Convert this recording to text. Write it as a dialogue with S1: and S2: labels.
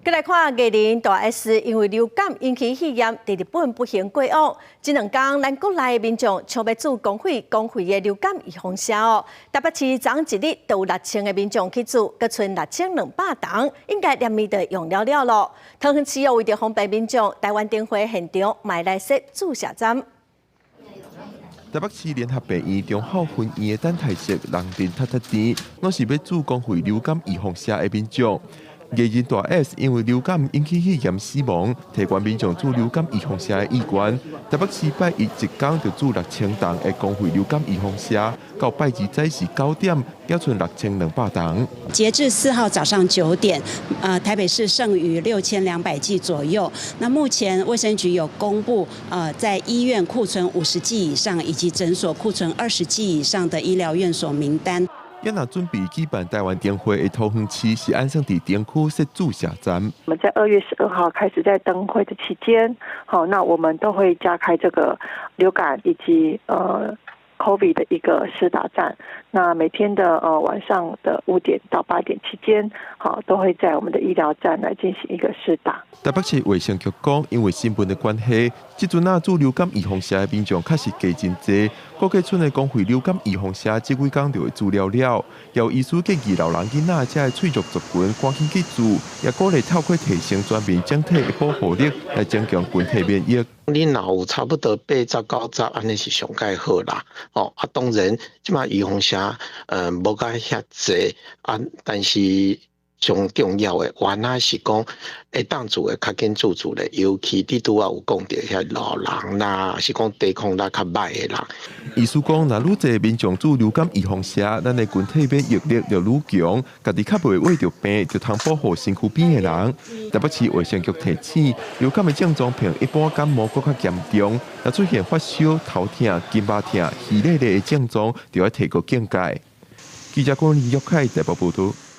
S1: 再来看艺人大 S 因为流感引起肺炎，在日本不幸过往。这2天，咱国内的民众抢要做公费的流感预防针哦。台北市昨一日都有6000个民众去做，佮剩6200档，应该连面就用了咯。桃园市为着方便民众，台湾灯会现场买来设注射针。
S2: 台北市联合病院中浩分院的等待室人阵塌塌甜，我是要做公费流感预防针的民众。艺人大 S 因为流感引起肺炎死亡，提悬民众做流感预防针的意愿。台北市拜一天就做6000档的公费流感预防针，到拜二早时9点，还剩6200档。
S3: 截至4号早上9点，台北市剩余6200剂左右。那目前卫生局有公布，在医院库存50剂以上，以及诊所库存20剂以上的医疗院所名单。
S2: 也若准备举办台湾灯会的桃园市是安上伫灯区设注射站。
S4: 我们在2月12号开始在灯会的期间，好，那我们都会加开这个流感以及COVID 的一个施打站。那每天的晚上的5点到8点期间，好，都会在我们的医疗站来进行一个施打。
S2: 台北市卫生局讲，因为新闻的关系，即阵做流感预防针的民众确实加真济。估计村的公费流感预防针这几天就会做了，由医师建议老人囡仔才会喙弱族群赶紧去做，也鼓励透过提升全面整体的保护力来增强群体免疫。
S5: 你若有差不多80、90，安尼是上介好啦。当然，即马预防针无甲遐济但是上重要的原来是讲会当做的较紧做咧，尤其你拄仔有讲到遐老人啦，是讲抵抗力较歹的人。
S2: 医师讲，若愈侪民众做流感预防针，咱的群体免疫力就愈强，家己较袂患着病，就通保护身躯边的人。台北市卫生局提醒，流感的症状比一般感冒更较严重，若出现发烧、头痛、肩膀痛、虚累的症状，就要提高警戒。记者郭林玉凯台北报道。